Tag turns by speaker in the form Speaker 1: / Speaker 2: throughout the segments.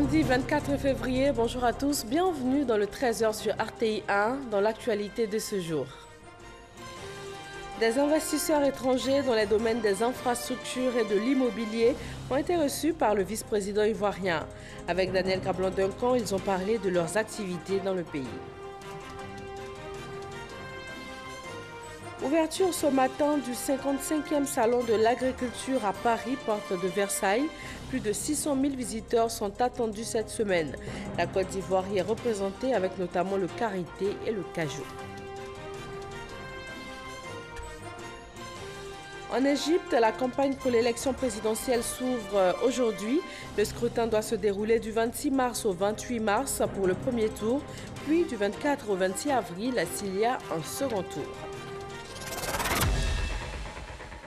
Speaker 1: Samedi 24 février, bonjour à tous, bienvenue dans le 13h sur RTI 1, dans l'actualité de ce jour. Des investisseurs étrangers dans les domaines des infrastructures et de l'immobilier ont été reçus par le vice-président ivoirien. Avec Daniel Kablan-Duncan, ils ont parlé de leurs activités dans le pays. Ouverture ce matin du 55e Salon de l'agriculture à Paris, porte de Versailles. Plus de 600 000 visiteurs sont attendus cette semaine. La Côte d'Ivoire y est représentée avec notamment le karité et le cajou. En Égypte, la campagne pour l'élection présidentielle s'ouvre aujourd'hui. Le scrutin doit se dérouler du 26 mars au 28 mars pour le premier tour, puis du 24 au 26 avril s'il y a un second tour.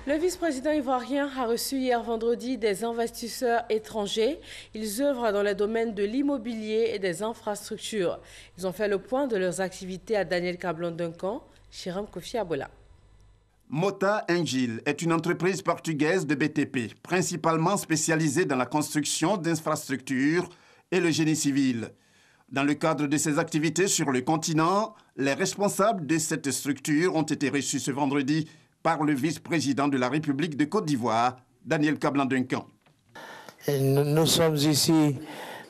Speaker 1: Le vice-président ivoirien a reçu hier vendredi des investisseurs étrangers. Ils œuvrent dans les domaines de l'immobilier et des infrastructures. Ils ont fait le point de leurs activités à Daniel Kablan-Duncan, Chiram Kofi Abola.
Speaker 2: Mota Engil est une entreprise portugaise de BTP, principalement spécialisée dans la construction d'infrastructures et le génie civil. Dans le cadre de ses activités sur le continent, les responsables de cette structure ont été reçus ce vendredi par le vice-président de la République de Côte d'Ivoire, Daniel Kablan-Duncan.
Speaker 3: Nous sommes ici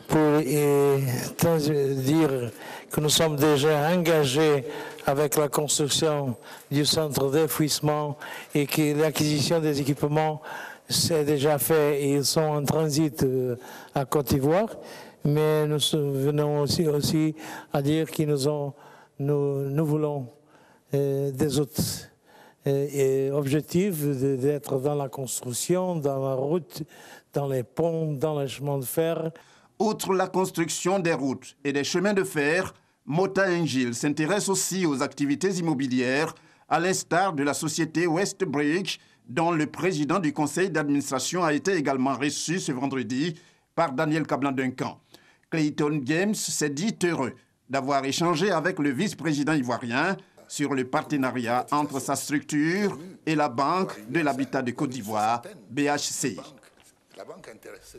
Speaker 3: pour dire que nous sommes déjà engagés avec la construction du centre d'enfouissement et que l'acquisition des équipements s'est déjà fait et ils sont en transit à Côte d'Ivoire. Mais nous venons aussi à dire que nous voulons des autres objectifs d'être dans la construction, dans la route, dans les ponts, dans les chemins de fer.
Speaker 2: Outre la construction des routes et des chemins de fer, Mota Engil s'intéresse aussi aux activités immobilières, à l'instar de la société Westbridge, dont le président du conseil d'administration a été également reçu ce vendredi par Daniel Kablan-Duncan. Clayton James s'est dit heureux d'avoir échangé avec le vice-président ivoirien sur le partenariat entre sa structure et la Banque de l'Habitat de Côte d'Ivoire, BHCI.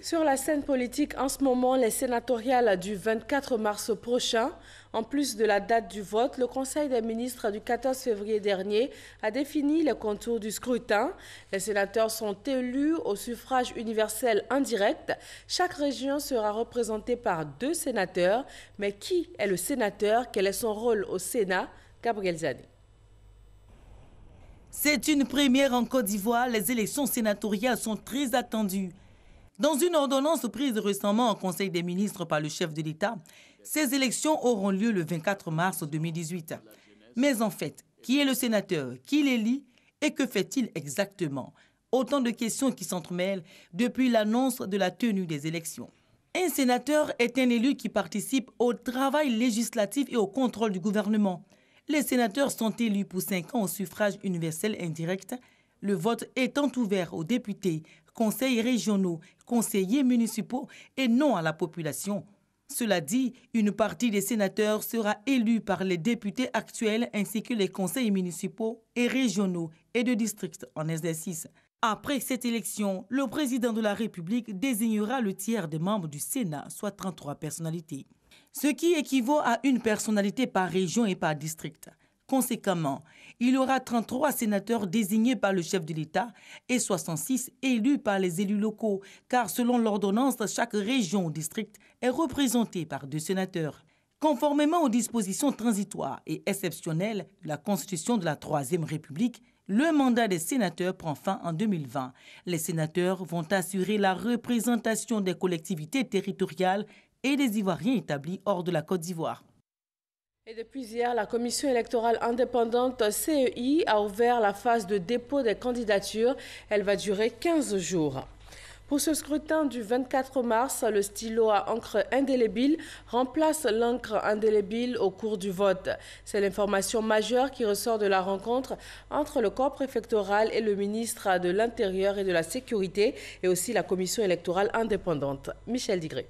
Speaker 1: Sur la scène politique, en ce moment, les sénatoriales du 24 mars prochain, en plus de la date du vote, le Conseil des ministres du 14 février dernier a défini les contours du scrutin. Les sénateurs sont élus au suffrage universel indirect. Chaque région sera représentée par 2 sénateurs. Mais qui est le sénateur? Quel est son rôle au Sénat? Gabriel Zani.
Speaker 4: C'est une première en Côte d'Ivoire. Les élections sénatoriales sont très attendues. Dans une ordonnance prise récemment au Conseil des ministres par le chef de l'État, ces élections auront lieu le 24 mars 2018. Mais en fait, qui est le sénateur? Qui l'élit? Et que fait-il exactement? Autant de questions qui s'entremêlent depuis l'annonce de la tenue des élections. Un sénateur est un élu qui participe au travail législatif et au contrôle du gouvernement. Les sénateurs sont élus pour 5 ans au suffrage universel indirect, le vote étant ouvert aux députés, conseils régionaux, conseillers municipaux et non à la population. Cela dit, une partie des sénateurs sera élue par les députés actuels ainsi que les conseils municipaux et régionaux et de districts en exercice. Après cette élection, le président de la République désignera le tiers des membres du Sénat, soit 33 personnalités. Ce qui équivaut à une personnalité par région et par district. Conséquemment, il y aura 33 sénateurs désignés par le chef de l'État et 66 élus par les élus locaux, car selon l'ordonnance, chaque région ou district est représentée par 2 sénateurs. Conformément aux dispositions transitoires et exceptionnelles de la Constitution de la Troisième République, le mandat des sénateurs prend fin en 2020. Les sénateurs vont assurer la représentation des collectivités territoriales et des Ivoiriens établis hors de la Côte d'Ivoire.
Speaker 1: Et depuis hier, la Commission électorale indépendante CEI a ouvert la phase de dépôt des candidatures. Elle va durer 15 jours. Pour ce scrutin du 24 mars, le stylo à encre indélébile remplace l'encre indélébile au cours du vote. C'est l'information majeure qui ressort de la rencontre entre le corps préfectoral et le ministre de l'Intérieur et de la Sécurité et aussi la Commission électorale indépendante. Michel Digré.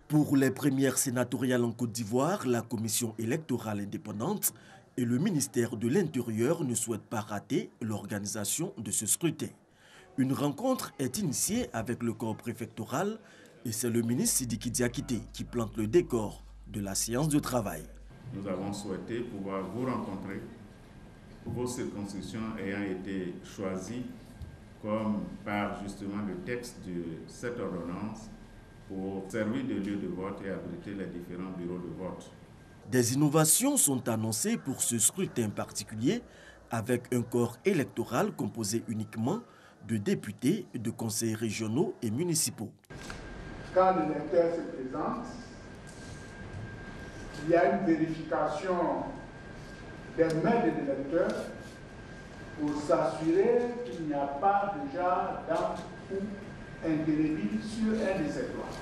Speaker 5: Pour les premières sénatoriales en Côte d'Ivoire, la Commission électorale indépendante et le ministère de l'Intérieur ne souhaitent pas rater l'organisation de ce scrutin. Une rencontre est initiée avec le corps préfectoral, Et c'est le ministre Sidiki Diakité qui plante le décor de la séance de travail.
Speaker 6: Nous avons souhaité pouvoir vous rencontrer, vos circonscriptions ayant été choisies comme par justement le texte de cette ordonnance pour servir de lieu de vote et abriter les différents bureaux de vote.
Speaker 5: Des innovations sont annoncées pour ce scrutin particulier avec un corps électoral composé uniquement de députés, de conseillers régionaux et municipaux.
Speaker 7: Quand l'électeur se présente, il y a une vérification des mains de l'électeur pour s'assurer qu'il n'y a pas déjà d'encre ou indélébile sur un de ses doigts.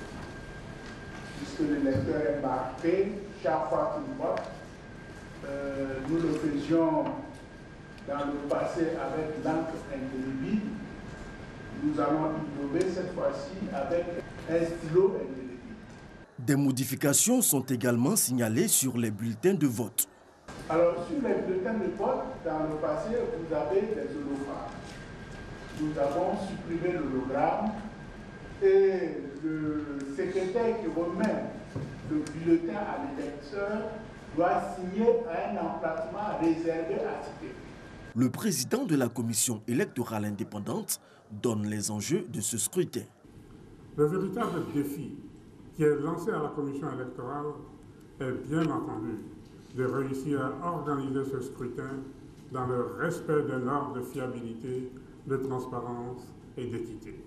Speaker 7: Puisque l'électeur est marqué chaque fois qu'il vote. Nous le faisions dans le passé avec l'encre indélébile. Nous allons innover cette fois-ci avec un stylo indélébile.
Speaker 5: Des modifications sont également signalées sur les bulletins de vote.
Speaker 7: Alors, sur les bulletins de vote, dans le passé, vous avez des hologrammes. Nous avons supprimé l'hologramme et le secrétaire qui remet le bulletin à l'électeur doit signer à un emplacement réservé à citer.
Speaker 5: Le président de la commission électorale indépendante donne les enjeux de ce scrutin.
Speaker 8: Le véritable défi qui est lancé à la commission électorale est bien entendu de réussir à organiser ce scrutin dans le respect des normes de fiabilité, de transparence et d'équité.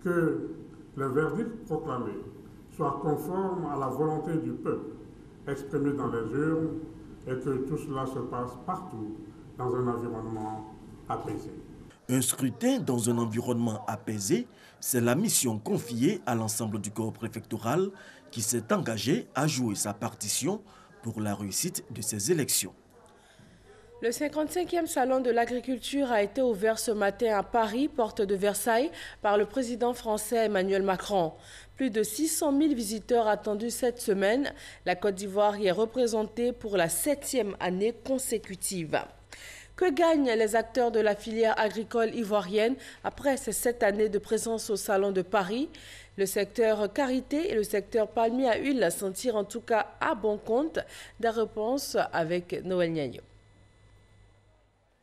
Speaker 8: Que le verdict proclamé soit conforme à la volonté du peuple exprimée dans les urnes et que tout cela se passe partout dans un environnement apaisé.
Speaker 5: Un scrutin dans un environnement apaisé, c'est la mission confiée à l'ensemble du corps préfectoral qui s'est engagé à jouer sa partition pour la réussite de ces élections.
Speaker 1: Le 55e salon de l'agriculture a été ouvert ce matin à Paris, porte de Versailles, par le président français Emmanuel Macron. Plus de 600 000 visiteurs attendus cette semaine. La Côte d'Ivoire y est représentée pour la 7e année consécutive. Que gagnent les acteurs de la filière agricole ivoirienne après ces 7 années de présence au Salon de Paris? Le secteur karité et le secteur palmier à huile s'en tirent en tout cas à bon compte. Des réponses avec Noël Niayo.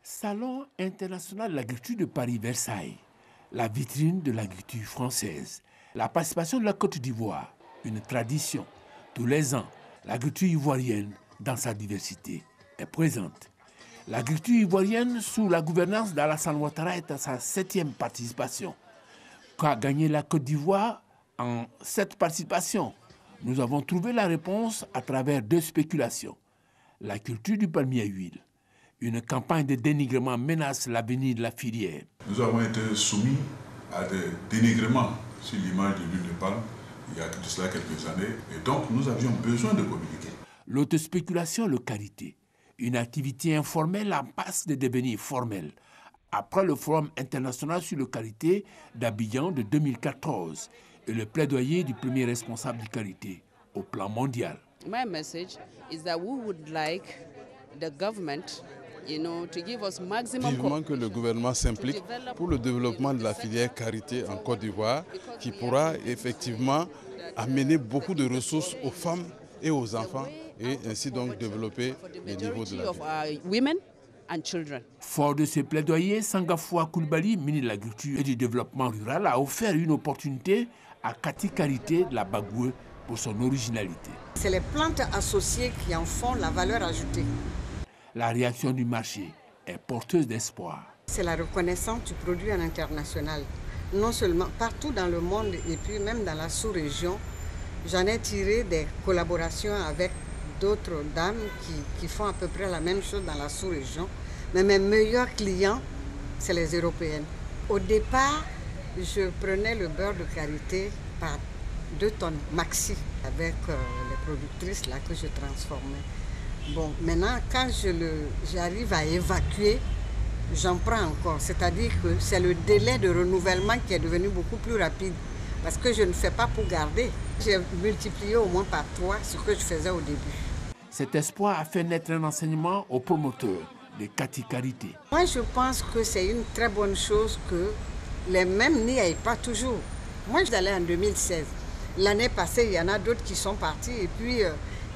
Speaker 9: Salon international de l'agriculture de Paris-Versailles, la vitrine de l'agriculture française, la participation de la Côte d'Ivoire, une tradition. Tous les ans, l'agriculture ivoirienne, dans sa diversité, est présente. L'agriculture ivoirienne, sous la gouvernance d'Alassane Ouattara, est à sa 7e participation. Qu'a gagné la Côte d'Ivoire en cette participation? Nous avons trouvé la réponse à travers 2 spéculations. La culture du palmier à huile. Une campagne de dénigrement menace l'avenir de la filière.
Speaker 10: Nous avons été soumis à des dénigrements sur l'image de l'huile de palme il y a de cela quelques années et donc nous avions besoin de communiquer.
Speaker 9: L'autre spéculation, le karité. Une activité informelle en passe de devenir formelle. Après le Forum international sur le karité d'Abidjan de 2014 et le plaidoyer du premier responsable du karité au plan mondial.
Speaker 11: My message is that we would like the government
Speaker 12: vivement que le gouvernement s'implique pour le développement de la filière karité en Côte d'Ivoire, qui pourra effectivement amener beaucoup de ressources aux femmes et aux enfants et ainsi donc développer les niveaux de la vie.
Speaker 9: Fort de ses plaidoyers, Sangafoua Koulibaly, ministre de l'Agriculture et du Développement rural, a offert une opportunité à Kati Karité de la Bagoué pour son originalité.
Speaker 13: C'est les plantes associées qui en font la valeur ajoutée.
Speaker 9: La réaction du marché est porteuse d'espoir.
Speaker 13: C'est la reconnaissance du produit à l'international. Non seulement partout dans le monde et puis même dans la sous-région, j'en ai tiré des collaborations avec d'autres dames qui font à peu près la même chose dans la sous-région. Mais mes meilleurs clients, c'est les Européennes. Au départ, je prenais le beurre de karité par 2 tonnes maxi avec les productrices là que je transformais. Bon, maintenant, quand j'arrive à évacuer, j'en prends encore. C'est-à-dire que c'est le délai de renouvellement qui est devenu beaucoup plus rapide. Parce que je ne fais pas pour garder. J'ai multiplié au moins par 3 ce que je faisais au début.
Speaker 9: Cet espoir a fait naître un enseignement aux promoteurs de Kati Karité.
Speaker 13: Moi, je pense que c'est une très bonne chose que les mêmes n'y aillent pas toujours. Moi, j'allais en 2016. L'année passée, il y en a d'autres qui sont partis et puis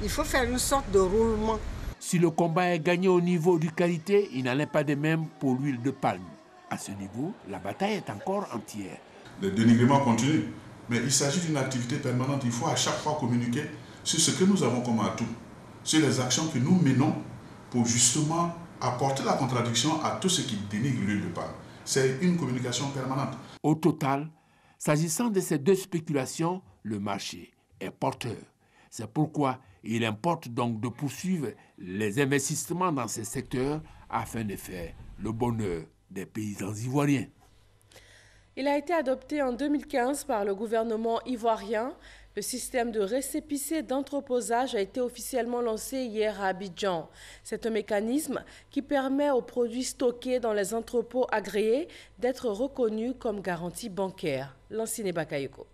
Speaker 13: il faut faire une sorte de roulement.
Speaker 9: Si le combat est gagné au niveau du qualité, il n'en est pas de même pour l'huile de palme. À ce niveau, la bataille est encore entière.
Speaker 10: Le dénigrement continue, mais il s'agit d'une activité permanente. Il faut à chaque fois communiquer sur ce que nous avons comme atout, sur les actions que nous menons pour justement apporter la contradiction à tout ce qui dénigre l'huile de palme. C'est une communication permanente.
Speaker 9: Au total, s'agissant de ces deux spéculations, le marché est porteur. C'est pourquoi il importe donc de poursuivre les investissements dans ces secteurs afin de faire le bonheur des paysans ivoiriens.
Speaker 1: Il a été adopté en 2015 par le gouvernement ivoirien. Le système de récépissé d'entreposage a été officiellement lancé hier à Abidjan. C'est un mécanisme qui permet aux produits stockés dans les entrepôts agréés d'être reconnus comme garantie bancaire. Lansine Bakayoko.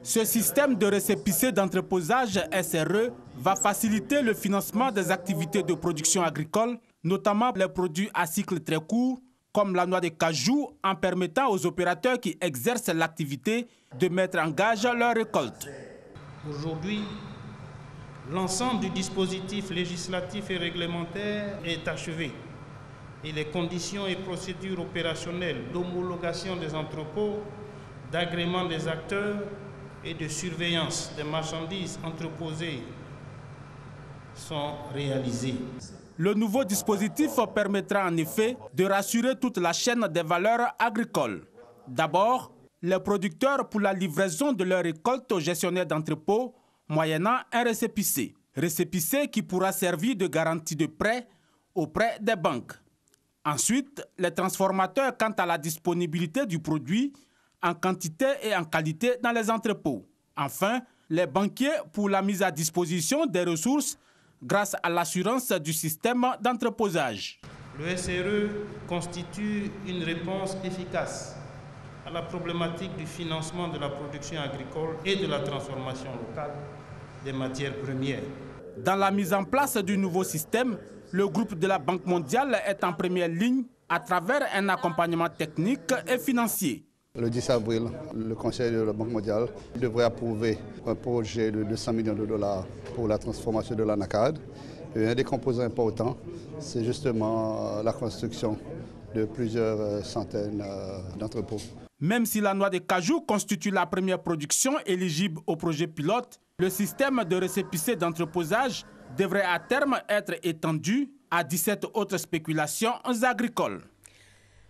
Speaker 14: Ce système de récépissé d'entreposage SRE va faciliter le financement des activités de production agricole, notamment les produits à cycle très court, comme la noix de cajou, en permettant aux opérateurs qui exercent l'activité de mettre en gage leur récolte.
Speaker 15: Aujourd'hui, l'ensemble du dispositif législatif et réglementaire est achevé et les conditions et procédures opérationnelles d'homologation des entrepôts, d'agrément des acteurs et de surveillance des marchandises entreposées sont réalisées.
Speaker 14: Le nouveau dispositif permettra en effet de rassurer toute la chaîne des valeurs agricoles. D'abord, les producteurs pour la livraison de leurs récoltes aux gestionnaires d'entrepôts, moyennant un récépissé. Récépissé qui pourra servir de garantie de prêt auprès des banques. Ensuite, les transformateurs quant à la disponibilité du produit en quantité et en qualité dans les entrepôts. Enfin, les banquiers pour la mise à disposition des ressources grâce à l'assurance du système d'entreposage.
Speaker 15: Le SRE constitue une réponse efficace à la problématique du financement de la production agricole et de la transformation locale des matières premières.
Speaker 14: Dans la mise en place du nouveau système, le groupe de la Banque mondiale est en première ligne à travers un accompagnement technique et financier.
Speaker 16: Le 10 avril, le Conseil de la Banque mondiale devrait approuver un projet de 200 millions de dollars pour la transformation de l'ANACAD. Et un des composants importants, c'est justement la construction de plusieurs centaines d'entrepôts.
Speaker 14: Même si la noix de cajou constitue la première production éligible au projet pilote, le système de récépissé d'entreposage devrait à terme être étendu à 17 autres spéculations agricoles.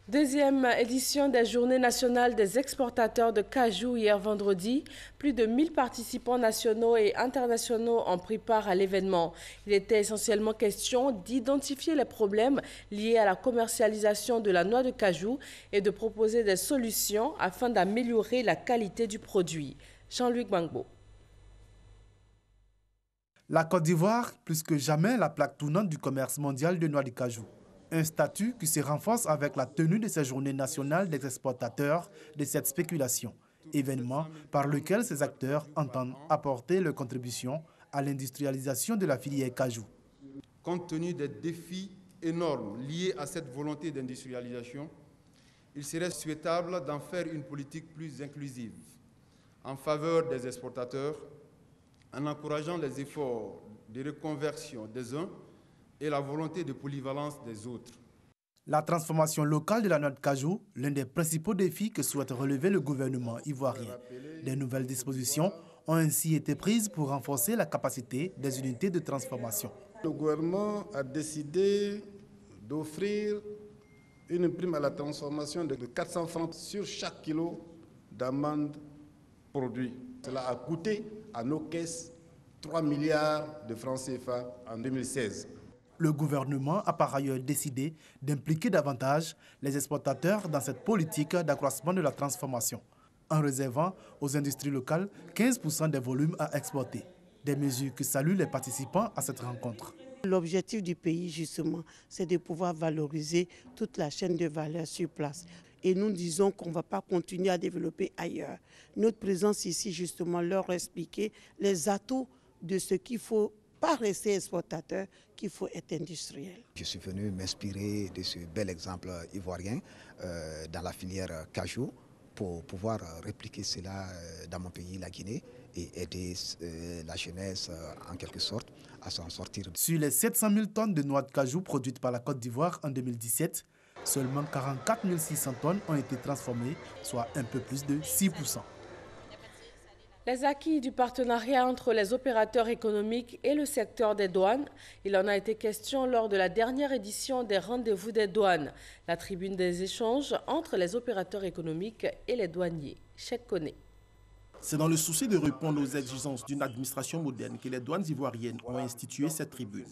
Speaker 1: Deuxième édition des Journées nationales des exportateurs de cajou hier vendredi. Plus de 1000 participants nationaux et internationaux ont pris part à l'événement. Il était essentiellement question d'identifier les problèmes liés à la commercialisation de la noix de cajou et de proposer des solutions afin d'améliorer la qualité du produit. Jean-Luc Bangbo.
Speaker 17: La Côte d'Ivoire, plus que jamais la plaque tournante du commerce mondial de noix de cajou. Un statut qui se renforce avec la tenue de ces journées nationales des exportateurs de cette spéculation, événement par lequel ces acteurs entendent apporter leur contribution à l'industrialisation de la filière cajou.
Speaker 18: Compte tenu des défis énormes liés à cette volonté d'industrialisation, il serait souhaitable d'en faire une politique plus inclusive, en faveur des exportateurs, en encourageant les efforts de reconversion des uns et la volonté de polyvalence des autres.
Speaker 17: La transformation locale de la noix de cajou, l'un des principaux défis que souhaite relever le gouvernement ivoirien. Des nouvelles dispositions ont ainsi été prises pour renforcer la capacité des unités de transformation.
Speaker 18: Le gouvernement a décidé d'offrir une prime à la transformation de 400 francs sur chaque kilo d'amandes produit. Cela a coûté à nos caisses 3 milliards de francs CFA en 2016.
Speaker 17: Le gouvernement a par ailleurs décidé d'impliquer davantage les exportateurs dans cette politique d'accroissement de la transformation, en réservant aux industries locales 15% des volumes à exporter. Des mesures que saluent les participants à cette rencontre.
Speaker 19: L'objectif du pays, justement, c'est de pouvoir valoriser toute la chaîne de valeur sur place. Et nous disons qu'on ne va pas continuer à développer ailleurs. Notre présence ici, justement, leur expliquer les atouts de ce qu'il faut pas rester exportateur, qu'il faut être industriel.
Speaker 20: Je suis venu m'inspirer de ce bel exemple ivoirien dans la filière cajou pour pouvoir répliquer cela dans mon pays, la Guinée, et aider la jeunesse en quelque sorte à s'en sortir.
Speaker 17: Sur les 700 000 tonnes de noix de cajou produites par la Côte d'Ivoire en 2017, seulement 44 600 tonnes ont été transformées, soit un peu plus de 6%.
Speaker 1: Les acquis du partenariat entre les opérateurs économiques et le secteur des douanes, il en a été question lors de la dernière édition des rendez-vous des douanes, la tribune des échanges entre les opérateurs économiques et les douaniers. Cheikh Koné.
Speaker 21: C'est dans le souci de répondre aux exigences d'une administration moderne que les douanes ivoiriennes ont institué cette tribune.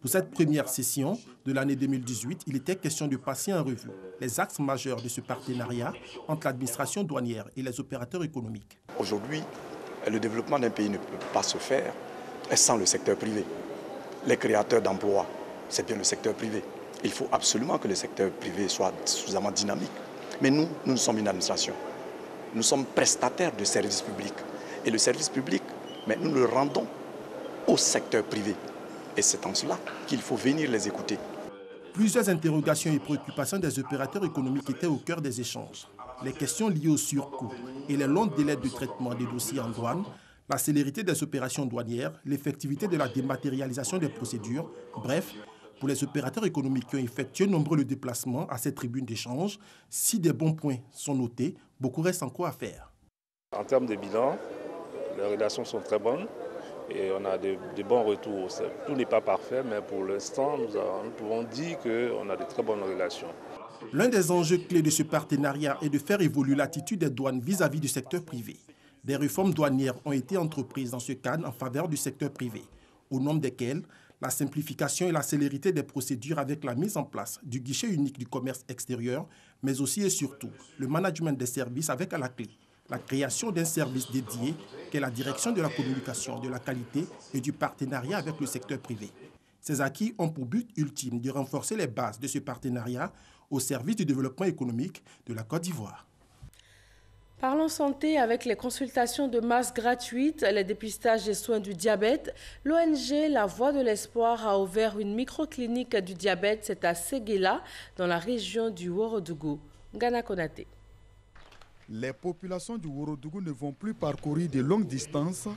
Speaker 21: Pour cette première session de l'année 2018, il était question de passer en revue les axes majeurs de ce partenariat entre l'administration douanière et les opérateurs économiques.
Speaker 22: Aujourd'hui, le développement d'un pays ne peut pas se faire sans le secteur privé. Les créateurs d'emplois, c'est bien le secteur privé. Il faut absolument que le secteur privé soit suffisamment dynamique. Mais nous sommes une administration. Nous sommes prestataires de services publics. Et le service public, mais nous le rendons au secteur privé. Et c'est en cela qu'il faut venir les écouter.
Speaker 21: Plusieurs interrogations et préoccupations des opérateurs économiques étaient au cœur des échanges. Les questions liées au surcoût et les longs délais de traitement des dossiers en douane, la célérité des opérations douanières, l'effectivité de la dématérialisation des procédures, bref, pour les opérateurs économiques qui ont effectué nombreux déplacements à cette tribune d'échange, si des bons points sont notés, beaucoup reste encore à faire.
Speaker 23: En termes de bilan, les relations sont très bonnes et on a de bons retours. Tout n'est pas parfait, mais pour l'instant, nous pouvons dire qu'on a de très bonnes relations.
Speaker 21: L'un des enjeux clés de ce partenariat est de faire évoluer l'attitude des douanes vis-à-vis du secteur privé. Des réformes douanières ont été entreprises dans ce cadre en faveur du secteur privé, au nombre desquelles la simplification et la célérité des procédures avec la mise en place du guichet unique du commerce extérieur, mais aussi et surtout le management des services avec à la clé la création d'un service dédié qu'est la direction de la communication, de la qualité et du partenariat avec le secteur privé. Ces acquis ont pour but ultime de renforcer les bases de ce partenariat au service du développement économique de la Côte d'Ivoire.
Speaker 1: Parlons santé avec les consultations de masse gratuites, les dépistages des soins du diabète. L'ONG La Voix de l'Espoir a ouvert une microclinique du diabète, c'est à Séguéla, dans la région du Ouorodougou. Ghana Konaté.
Speaker 24: Les populations du Ouorodougou ne vont plus parcourir de longues distances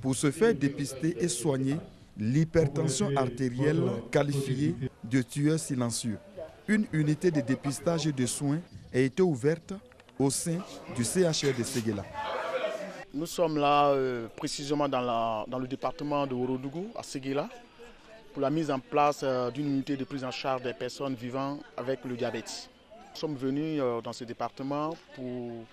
Speaker 24: pour se faire dépister et soigner l'hypertension artérielle qualifiée de tueur silencieux. Une unité de dépistage et de soins a été ouverte au sein du CHR de Séguéla.
Speaker 25: Nous sommes là précisément dans le département de Ouorodougou, à Séguéla, pour la mise en place d'une unité de prise en charge des personnes vivant avec le diabète. Nous sommes venus dans ce département pour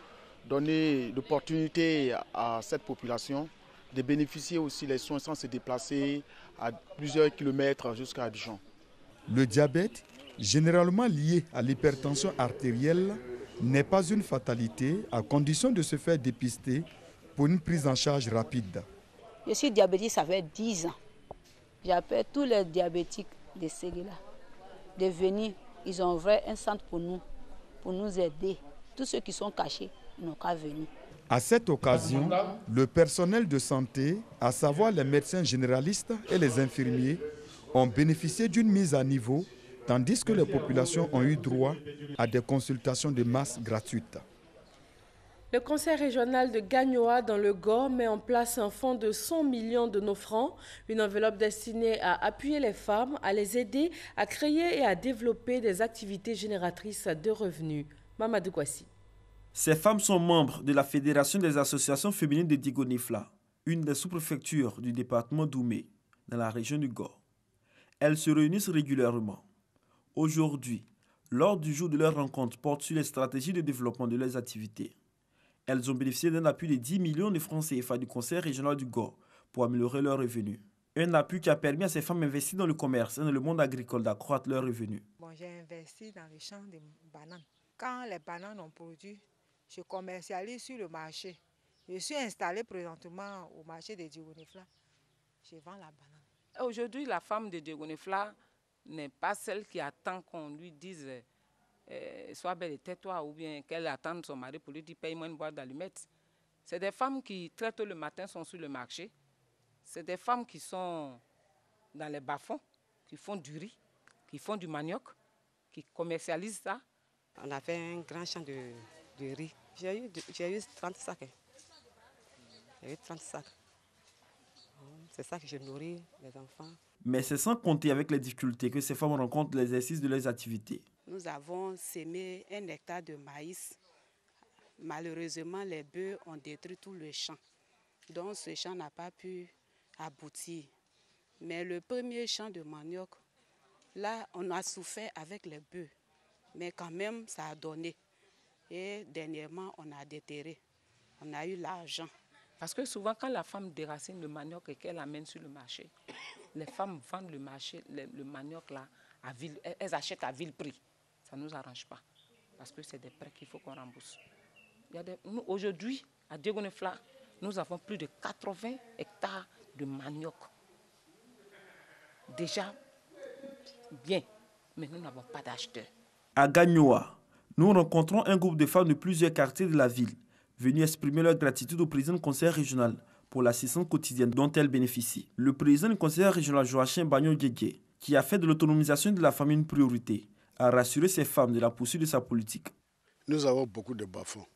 Speaker 25: donner l'opportunité à cette population de bénéficier aussi des soins sans se déplacer à plusieurs kilomètres jusqu'à Abidjan.
Speaker 24: Le diabète, généralement lié à l'hypertension artérielle, n'est pas une fatalité à condition de se faire dépister pour une prise en charge rapide.
Speaker 26: Je suis diabétique, ça fait 10 ans. J'appelle tous les diabétiques de Séguéla de venir. Ils ont ouvert un centre pour nous aider. Tous ceux qui sont cachés n'ont qu'à venir.
Speaker 24: À cette occasion, le personnel de santé, à savoir les médecins généralistes et les infirmiers, ont bénéficié d'une mise à niveau, tandis que les populations ont eu droit à des consultations de masse gratuites.
Speaker 1: Le conseil régional de Gagnoa dans le Gor met en place un fonds de 100 millions de nos francs, une enveloppe destinée à appuyer les femmes, à les aider à créer et à développer des activités génératrices de revenus. Mamadou Kwasi.
Speaker 27: Ces femmes sont membres de la Fédération des associations féminines de Digonifla, une des sous-préfectures du département d'Oumé, dans la région du Gor. Elles se réunissent régulièrement. Aujourd'hui, l'ordre du jour de leur rencontre porte sur les stratégies de développement de leurs activités. Elles ont bénéficié d'un appui de 10 millions de francs CFA du Conseil régional du Gor pour améliorer leurs revenus. Un appui qui a permis à ces femmes investies dans le commerce et dans le monde agricole d'accroître leurs revenus.
Speaker 28: J'ai investi dans le champ de bananes. Quand les bananes ont produit, je commercialise sur le marché. Je suis installée présentement au marché de Digonifla. Je vends la banane.
Speaker 29: Aujourd'hui, la femme de Digonifla n'est pas celle qui attend qu'on lui dise sois belle et tais-toi, ou bien qu'elle attende son mari pour lui dire paye-moi une boîte d'allumettes. C'est des femmes qui, très tôt le matin, sont sur le marché. C'est des femmes qui sont dans les bas-fonds, qui font du riz, qui font du manioc, qui commercialisent ça.
Speaker 30: On a fait un grand champ de riz
Speaker 2: J'ai eu 30 sacs. J'ai eu 30 sacs. C'est ça que je nourris les enfants.
Speaker 27: Mais c'est sans compter avec les difficultés que ces femmes rencontrent l'exercice de leurs activités.
Speaker 3: Nous avons sémé 1 hectare de maïs. Malheureusement, les bœufs ont détruit tout le champ. Donc ce champ n'a pas pu aboutir. Mais le premier champ de manioc, là, on a souffert avec les bœufs. Mais quand même, ça a donné. Et dernièrement, on a déterré. On a eu l'argent.
Speaker 29: Parce que souvent, quand la femme déracine le manioc et qu'elle l'amène sur le marché, les femmes vendent le manioc là, elles achètent à vil prix. Ça ne nous arrange pas. Parce que c'est des prêts qu'il faut qu'on rembourse. Aujourd'hui, à Diegonefla, nous avons plus de 80 hectares de manioc. Déjà bien, mais nous n'avons pas d'acheteurs.
Speaker 27: À Gagnoa, nous rencontrons un groupe de femmes de plusieurs quartiers de la ville, venues exprimer leur gratitude au président du conseil régional pour l'assistance quotidienne dont elles bénéficient. Le président du conseil régional Joachim Bagnon-Guégué, qui a fait de l'autonomisation de la famille une priorité, a rassuré ces femmes de la poursuite de sa politique.
Speaker 4: Nous avons beaucoup de bas-fonds.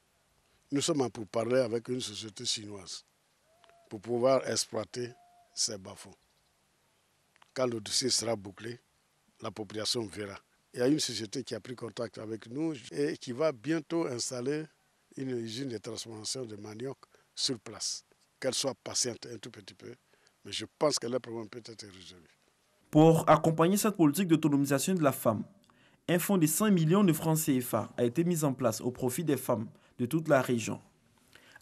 Speaker 4: Nous sommes en pourparlers avec une société chinoise pour pouvoir exploiter ces bas-fonds. Quand le dossier sera bouclé, la population verra. Il y a une société qui a pris contact avec nous et qui va bientôt installer une usine de transformation de manioc sur place. Qu'elle soit patiente un tout petit peu, mais je pense que le problème peut être résolu.
Speaker 27: Pour accompagner cette politique d'autonomisation de la femme, un fonds de 100 millions de francs CFA a été mis en place au profit des femmes de toute la région.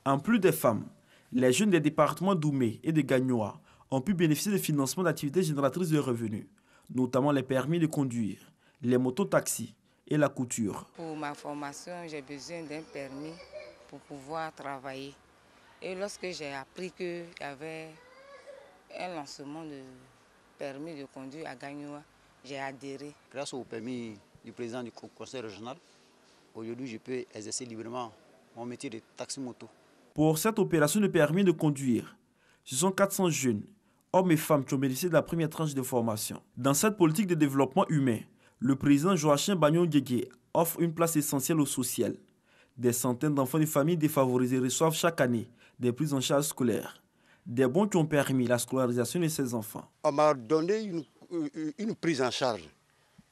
Speaker 27: En plus des femmes, les jeunes des départements d'Oumé et de Gagnoa ont pu bénéficier de financements d'activités génératrices de revenus, notamment les permis de conduire, les mototaxis et la couture.
Speaker 29: Pour ma formation, j'ai besoin d'un permis pour pouvoir travailler. Et lorsque j'ai appris qu'il y avait un lancement de permis de conduire à Gagnoa, j'ai adhéré.
Speaker 5: Grâce au permis du président du conseil régional, aujourd'hui je peux exercer librement mon métier de taxi-moto.
Speaker 27: Pour cette opération de permis de conduire, ce sont 400 jeunes, hommes et femmes qui ont bénéficié de la première tranche de formation. Dans cette politique de développement humain, le président Joachim Bagnon-Guégué offre une place essentielle au social. Des centaines d'enfants de familles défavorisées reçoivent chaque année des prises en charge scolaires. Des bons qui ont permis la scolarisation de ces enfants.
Speaker 6: On m'a donné une prise en charge.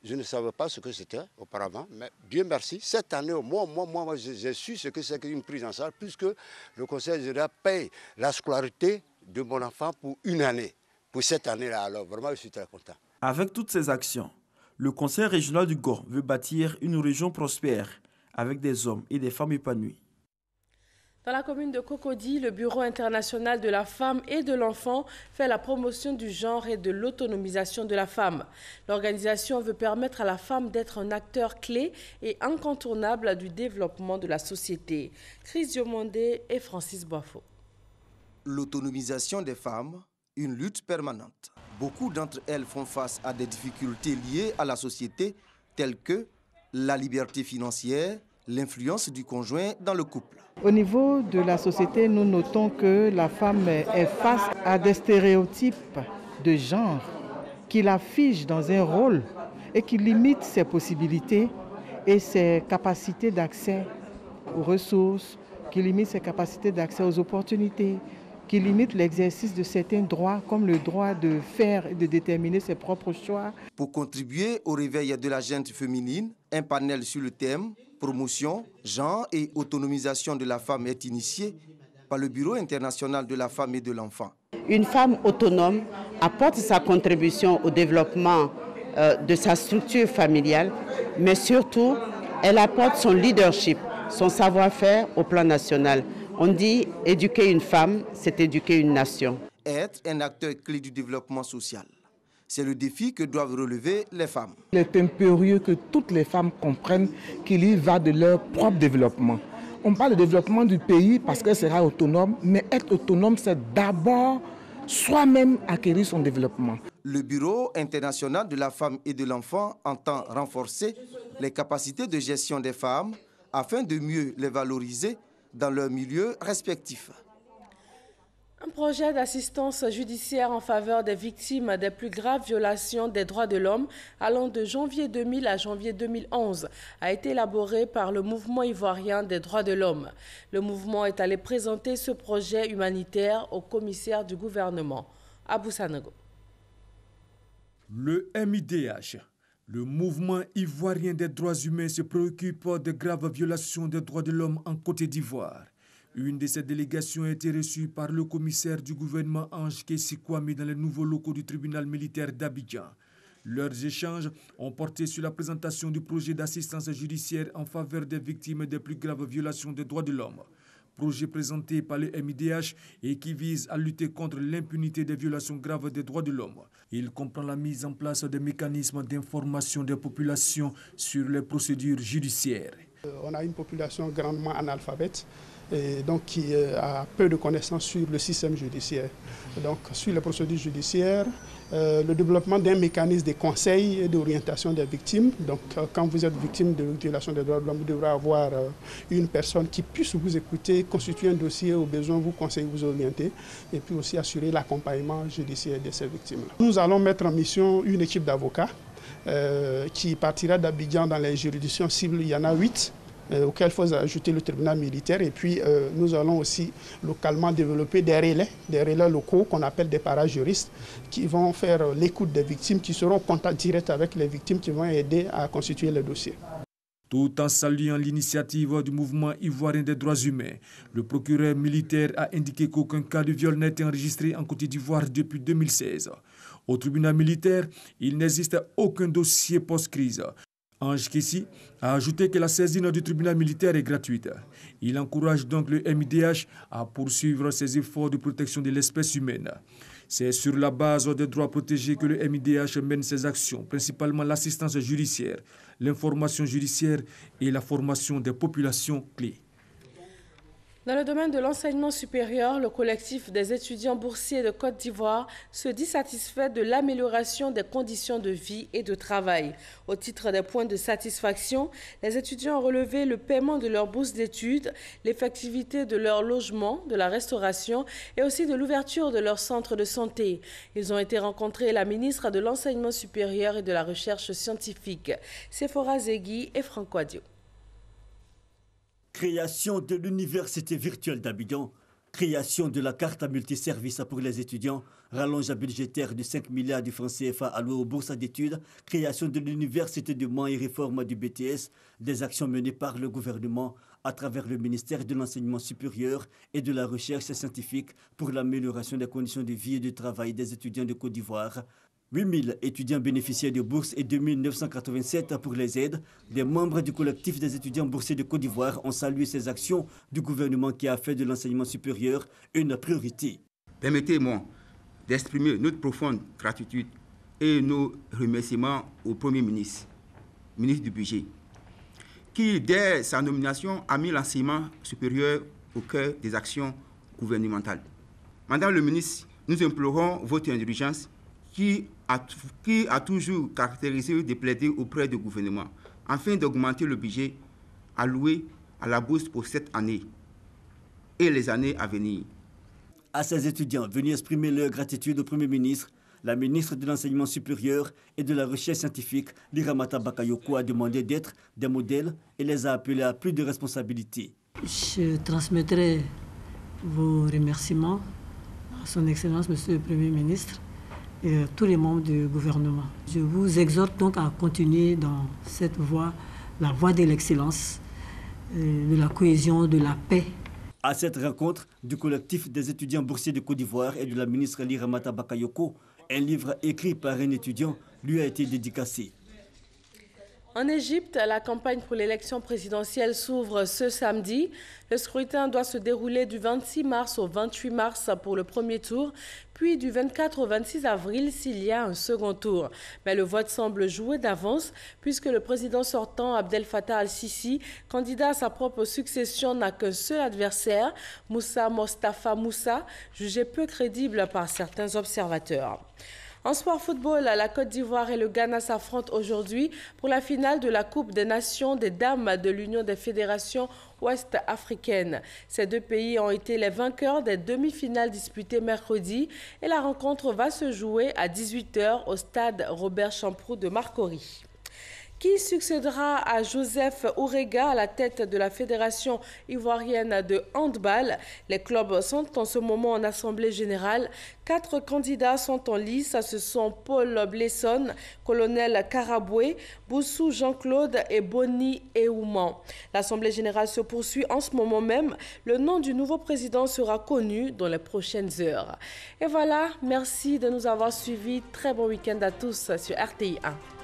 Speaker 6: Je ne savais pas ce que c'était auparavant, mais Dieu merci, cette année, moi j'ai su ce que c'est qu'une prise en charge, puisque le conseil général paye la scolarité de mon enfant pour une année. Pour cette année-là, alors vraiment, je suis très content.
Speaker 27: Avec toutes ces actions, le conseil régional du Gor veut bâtir une région prospère avec des hommes et des femmes épanouis.
Speaker 1: Dans la commune de Cocody, le Bureau international de la femme et de l'enfant fait la promotion du genre et de l'autonomisation de la femme. L'organisation veut permettre à la femme d'être un acteur clé et incontournable du développement de la société. Chris Diomondé et Francis Boifo.
Speaker 7: L'autonomisation des femmes, une lutte permanente. Beaucoup d'entre elles font face à des difficultés liées à la société, telles que la liberté financière, l'influence du conjoint dans le couple.
Speaker 8: Au niveau de la société, nous notons que la femme est face à des stéréotypes de genre qui la figent dans un rôle et qui limitent ses possibilités et ses capacités d'accès aux ressources, qui limitent ses capacités d'accès aux opportunités, qui limitent l'exercice de certains droits comme le droit de faire et de déterminer ses propres choix.
Speaker 7: Pour contribuer au réveil de la gente féminine, un panel sur le thème promotion, genre et autonomisation de la femme est initié par le Bureau international de la femme et de l'enfant.
Speaker 19: Une femme autonome apporte sa contribution au développement de sa structure familiale, mais surtout, elle apporte son leadership, son savoir-faire au plan national. On dit éduquer une femme, c'est éduquer une nation.
Speaker 7: Être un acteur clé du développement social. C'est le défi que doivent relever les femmes.
Speaker 8: Il est impérieux que toutes les femmes comprennent qu'il y va de leur propre développement. On parle de développement du pays parce qu'elle sera autonome, mais être autonome, c'est d'abord soi-même acquérir son développement.
Speaker 7: Le Bureau international de la femme et de l'enfant entend renforcer les capacités de gestion des femmes afin de mieux les valoriser dans leurs milieux respectifs.
Speaker 1: Un projet d'assistance judiciaire en faveur des victimes des plus graves violations des droits de l'homme allant de janvier 2000 à janvier 2011 a été élaboré par le mouvement ivoirien des droits de l'homme. Le mouvement est allé présenter ce projet humanitaire au commissaire du gouvernement, Abou Sanogo.
Speaker 9: Le MIDH, le mouvement ivoirien des droits humains, se préoccupe de graves violations des droits de l'homme en Côte d'Ivoire. Une de ces délégations a été reçue par le commissaire du gouvernement Ange Kessi Kwame dans les nouveaux locaux du tribunal militaire d'Abidjan. Leurs échanges ont porté sur la présentation du projet d'assistance judiciaire en faveur des victimes des plus graves violations des droits de l'homme. Projet présenté par le MIDH et qui vise à lutter contre l'impunité des violations graves des droits de l'homme. Il comprend la mise en place des mécanismes d'information des populations sur les procédures judiciaires.
Speaker 10: On a une population grandement analphabète et donc qui a peu de connaissances sur le système judiciaire. Donc sur les procédures judiciaires, le développement d'un mécanisme de conseil et d'orientation des victimes. Donc quand vous êtes victime de violation des droits de l'homme, vous devrez avoir une personne qui puisse vous écouter, constituer un dossier, au besoin vous conseiller, vous orienter et puis aussi assurer l'accompagnement judiciaire de ces victimes-là. Nous allons mettre en mission une équipe d'avocats qui partira d'Abidjan dans les juridictions cibles. Il y en a 8. Auquel il faut ajouter le tribunal militaire. Et puis, nous allons aussi localement développer des relais locaux qu'on appelle des parajuristes, qui vont faire l'écoute des victimes, qui seront en contact direct avec les victimes, qui vont aider à constituer le dossier.
Speaker 9: Tout en saluant l'initiative du mouvement ivoirien des droits humains, le procureur militaire a indiqué qu'aucun cas de viol n'a été enregistré en Côte d'Ivoire depuis 2016. Au tribunal militaire, il n'existe aucun dossier post-crise. Ange Kessi a ajouté que la saisine du tribunal militaire est gratuite. Il encourage donc le MIDH à poursuivre ses efforts de protection de l'espèce humaine. C'est sur la base des droits protégés que le MIDH mène ses actions, principalement l'assistance judiciaire, l'information judiciaire et la formation des populations clés.
Speaker 1: Dans le domaine de l'enseignement supérieur, le collectif des étudiants boursiers de Côte d'Ivoire se dit satisfait de l'amélioration des conditions de vie et de travail. Au titre des points de satisfaction, les étudiants ont relevé le paiement de leur bourse d'études, l'effectivité de leur logement, de la restauration et aussi de l'ouverture de leur centre de santé. Ils ont été rencontrés la ministre de l'Enseignement supérieur et de la Recherche scientifique, Sephora Zegui et Franco Adio.
Speaker 11: Création de l'université virtuelle d'Abidjan, création de la carte à multiservices pour les étudiants, rallonge budgétaire de 5 milliards de francs CFA alloués aux bourses d'études, création de l'université de Mans et réforme du BTS, des actions menées par le gouvernement à travers le ministère de l'Enseignement supérieur et de la Recherche scientifique pour l'amélioration des conditions de vie et de travail des étudiants de Côte d'Ivoire. 8 000 étudiants bénéficiaires de bourses et 2 987 pour les aides. Des membres du collectif des étudiants boursiers de Côte d'Ivoire ont salué ces actions du gouvernement qui a fait de l'enseignement supérieur une priorité.
Speaker 12: Permettez-moi d'exprimer notre profonde gratitude et nos remerciements au Premier ministre, ministre du Budget, qui, dès sa nomination, a mis l'enseignement supérieur au cœur des actions gouvernementales. Madame le ministre, nous implorons votre indulgence qui a toujours caractérisé de plaider auprès du gouvernement, afin d'augmenter le budget alloué à la bourse pour cette année et les années à venir.
Speaker 11: À ces étudiants venus exprimer leur gratitude au Premier ministre, la ministre de l'Enseignement supérieur et de la Recherche scientifique, Liramata Bakayoko, a demandé d'être des modèles et les a appelés à plus de responsabilités.
Speaker 13: Je transmettrai vos remerciements à son Excellence, Monsieur le Premier ministre, et tous les membres du gouvernement. Je vous exhorte donc à continuer dans cette voie, la voie de l'excellence, de la cohésion, de la paix.
Speaker 11: À cette rencontre du collectif des étudiants boursiers de Côte d'Ivoire et de la ministre Liramata Bakayoko, un livre écrit par un étudiant lui a été dédicacé.
Speaker 1: En Égypte, la campagne pour l'élection présidentielle s'ouvre ce samedi. Le scrutin doit se dérouler du 26 mars au 28 mars pour le premier tour, puis du 24 au 26 avril s'il y a un second tour. Mais le vote semble joué d'avance puisque le président sortant, Abdel Fattah al-Sisi, candidat à sa propre succession, n'a qu'un seul adversaire, Moussa Mostafa Moussa, jugé peu crédible par certains observateurs. En sport football, la Côte d'Ivoire et le Ghana s'affrontent aujourd'hui pour la finale de la Coupe des Nations des Dames de l'Union des Fédérations Ouest-Africaines. Ces deux pays ont été les vainqueurs des demi-finales disputées mercredi et la rencontre va se jouer à 18 h au stade Robert Champroux de Marcory. Qui succédera à Joseph Ourega à la tête de la Fédération ivoirienne de handball? Les clubs sont en ce moment en assemblée générale. 4 candidats sont en lice. Ce sont Paul Blesson, Colonel Karaboué, Boussou Jean-Claude et Boni Eouman. L'assemblée générale se poursuit en ce moment même. Le nom du nouveau président sera connu dans les prochaines heures. Et voilà, merci de nous avoir suivis. Très bon week-end à tous sur RTI 1.